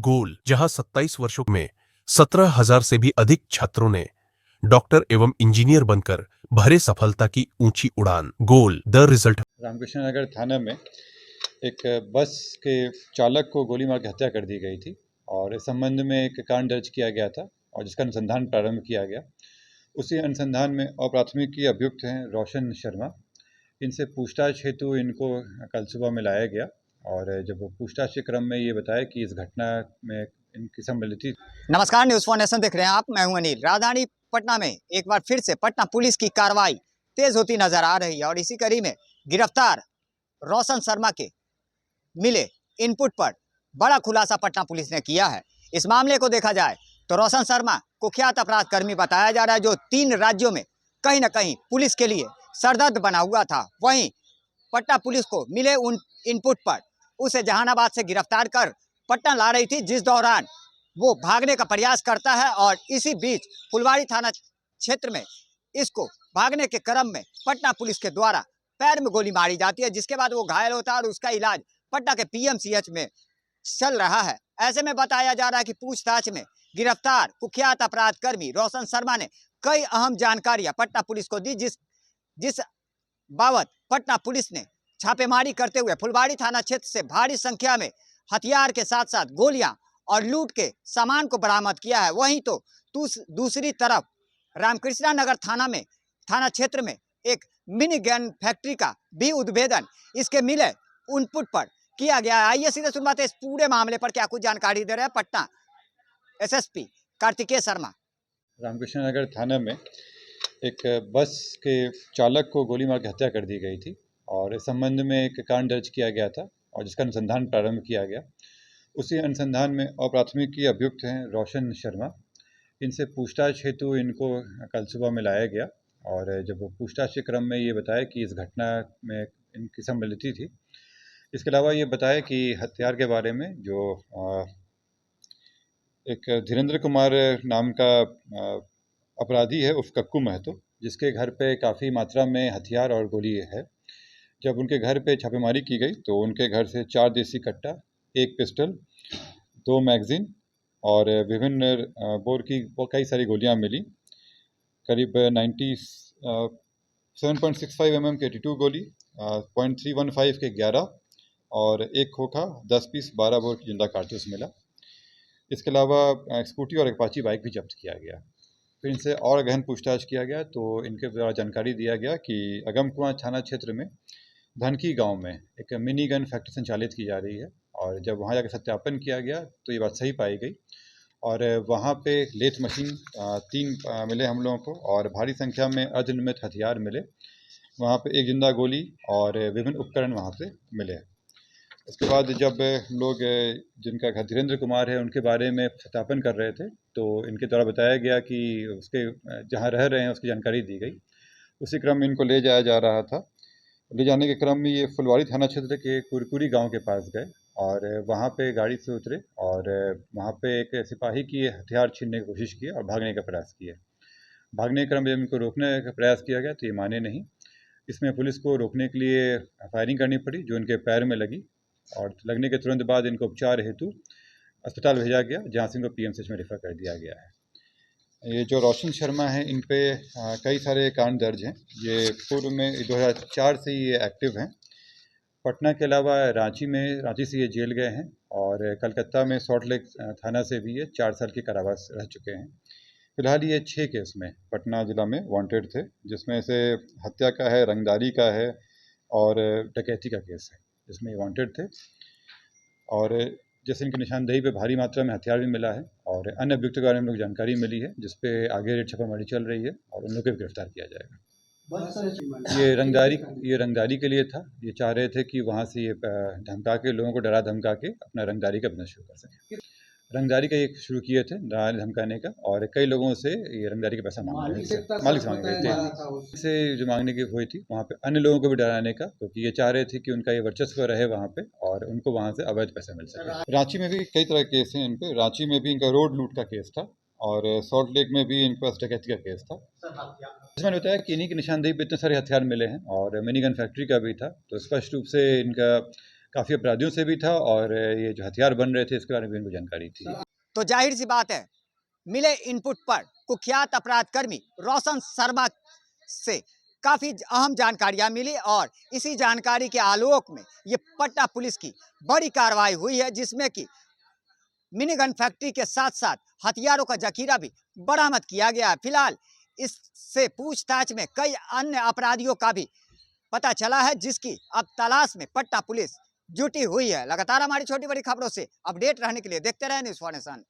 गोल, जहां 27 वर्षों में 17,000 से भी अधिक छात्रों ने डॉक्टर एवं इंजीनियर बनकर भरे सफलता की ऊंची उड़ान। Goal the result. Ramakrishna Nagar थाना में एक बस के चालक को गोली मार के हत्या कर दी गई थी और इस संबंध में एक कांड दर्ज किया गया था और जिसका अनुसंधान प्रारंभ किया गया। उसी अनुसंधान में अप्राथमिकी अभियुक्त हैं रोशन शर्मा। इनसे पूछताछ हेतु इनको कल सुबह में लाया गया और जब पूछताछ के क्रम में ये बताया कि इस घटना में इनकी सम्मिलित थी। नमस्कार, न्यूज़ फॉर नेशन देख रहे हैं आप। मैं हूं अनिल। राजधानी पटना में एक बार फिर से पटना पुलिस की कार्रवाई तेज होती नजर आ रही है और इसी कड़ी में गिरफ्तार रोशन शर्मा के मिले इनपुट पर बड़ा खुलासा पटना पुलिस ने किया है। इस मामले को देखा जाए तो रोशन शर्मा कुख्यात अपराध कर्मी बताया जा रहा है, जो 3 राज्यों में कहीं ना कहीं पुलिस के लिए सरदर्द बना हुआ था। वहीं पटना पुलिस को मिले उन इनपुट पर उसे जहानाबाद से गिरफ्तार कर पटना ला रही थी, जिस दौरान वो भागने का प्रयास करता है और इसी बीच फुलवाड़ी थाना क्षेत्र में इसको भागने के क्रम में पटना पुलिस के द्वारा पैर में गोली मारी जाती है, जिसके बाद वो घायल होता है और उसका इलाज पटना के पीएमसीएच में चल रहा है। ऐसे में बताया जा रहा है कि पूछताछ में गिरफ्तार कुख्यात अपराध कर्मी रोशन शर्मा ने कई अहम जानकारियां पटना पुलिस को दी, जिस बाबत पटना पुलिस ने छापेमारी करते हुए फुलवाड़ी थाना क्षेत्र से भारी संख्या में हथियार के साथ साथ गोलियां और लूट के सामान को बरामद किया है। वहीं तो दूसरी तरफ रामकृष्णा नगर थाना क्षेत्र में एक मिनी गन फैक्ट्री का भी उद्भेदन इसके मिले इनपुट पर किया गया है। आइए सीधे सुनवाते इस पूरे मामले पर क्या कुछ जानकारी दे रहे हैं पटना एसएसपी कार्तिकेय शर्मा। रामकृष्ण नगर थाना में एक बस के चालक को गोली मार के हत्या कर दी गई थी और इस संबंध में एक कांड दर्ज किया गया था और जिसका अनुसंधान प्रारंभ किया गया। उसी अनुसंधान में अप्राथमिकी अभियुक्त हैं रोशन शर्मा। इनसे पूछताछ हेतु इनको कल सुबह में लाया गया और जब पूछताछ के क्रम में ये बताया कि इस घटना में इनकी सम्मिलित थी। इसके अलावा ये बताया कि हथियार के बारे में जो एक धीरेन्द्र कुमार नाम का अपराधी है उर्फ कक्कू महतो, जिसके घर पे काफ़ी मात्रा में हथियार और गोली है। जब उनके घर पे छापेमारी की गई तो उनके घर से 4 देसी कट्टा, 1 पिस्टल, 2 मैगजीन और विभिन्न बोर की कई सारी गोलियां मिली। करीब 7.65 mm के 82 गोली, 0.315 के 11 और 1 खोखा, 10 पीस 12 बोर की जिंदा कारतूस मिला। इसके अलावा स्कूटी और एक अपाची बाइक भी जब्त किया गया। फिर इनसे और गहन पूछताछ किया गया तो इनके द्वारा जानकारी दिया गया कि अगमकुआं थाना क्षेत्र में धनकी गांव में एक मिनी गन फैक्ट्री संचालित की जा रही है और जब वहां जाकर सत्यापन किया गया तो ये बात सही पाई गई और वहां पे लेथ मशीन 3 मिले हम लोगों को और भारी संख्या में अर्धनिर्मित हथियार मिले। वहां पे एक जिंदा गोली और विभिन्न उपकरण वहां से मिले। उसके बाद जब लोग जिनका घर धीरेन्द्र कुमार है उनके बारे में सत्यापन कर रहे थे तो इनके द्वारा बताया गया कि उसके जहाँ रह रहे हैं उसकी जानकारी दी गई। उसी क्रम में इनको ले जाया जा रहा था। ले जाने के क्रम में ये फुलवाड़ी थाना क्षेत्र के कुरकुरी गांव के पास गए और वहां पे गाड़ी से उतरे और वहां पे एक सिपाही की हथियार छीनने की कोशिश की और भागने का प्रयास किया। भागने के क्रम में जब इनको रोकने का प्रयास किया गया तो ये माने नहीं। इसमें पुलिस को रोकने के लिए फायरिंग करनी पड़ी जो इनके पैर में लगी और लगने के तुरंत बाद इनको उपचार हेतु अस्पताल भेजा गया, जहाँ से इनको पीएमसीएच में रेफर कर दिया गया है। ये जो रोशन शर्मा हैं इन पे कई सारे कांड दर्ज हैं। ये पूर्व में 2004 से ये एक्टिव हैं। पटना के अलावा रांची से ये जेल गए हैं और कलकत्ता में सॉल्ट लेक थाना से भी ये 4 साल के कारावास रह चुके हैं। फिलहाल ये 6 केस में पटना ज़िला में वांटेड थे, जिसमें से हत्या का है, रंगदारी का है और डकैती का केस है, जिसमें ये वांटेड थे। और जैसे इनकी निशानदेही पे भारी मात्रा में हथियार भी मिला है और अन्य अभियुक्त के बारे में लोग जानकारी मिली है, जिसपे आगे रेड छापेमारी चल रही है और उन लोगों को गिरफ्तार किया जाएगा। ये रंगदारी के लिए था। ये चाह रहे थे कि वहाँ से ये धमका के लोगों को डरा धमका के अपना रंगदारी का बिजनेस शुरू कर सकें। रंगदारी का ये शुरू किए थे, डराने धमकाने का, और कई लोगों से ये रंगदारी का पैसा मांग रहे थे, मालिक से मांग रहे थे। इससे जो मांगने की हुई थी वहाँ पे अन्य लोगों को भी डराने का, क्योंकि ये चाह रहे थे कि उनका ये वर्चस्व रहे वहाँ पे और उनको वहाँ से अवैध पैसा मिल सके। रांची में भी कई तरह के केस हैं इन पे। रांची में भी इनका रोड लूट का केस था और सॉल्ट लेक में भी इनके पास डकैती का केस था। मैंने बताया कि इन्हीं की निशानदेही पे इतने सारे हथियार मिले हैं और मिनी गन फैक्ट्री का भी था, तो स्पष्ट रूप से इनका काफ़ी अपराधियों से भी था और ये जो हथियार बन रहे थे इसके बारे में भी इनको जानकारी थी। तो जाहिर सी बात है, मिले इनपुट पर कुख्यात अपराध कर्मी रोशन शर्मा से काफी अहम जानकारियां मिली और इसी जानकारी के आलोक में ये पटना पुलिस की बड़ी कार्रवाई हुई है, जिसमें कि मिनी गन फैक्ट्री के साथ साथ हथियारों का जखीरा भी बरामद किया गया है। फिलहाल इससे पूछताछ में कई अन्य अपराधियों का भी पता चला है, जिसकी अब तलाश में पटना पुलिस जुटी हुई है। लगातार हमारी छोटी बड़ी खबरों से अपडेट रहने के लिए देखते रहें न्यूज़ फॉर नेशन।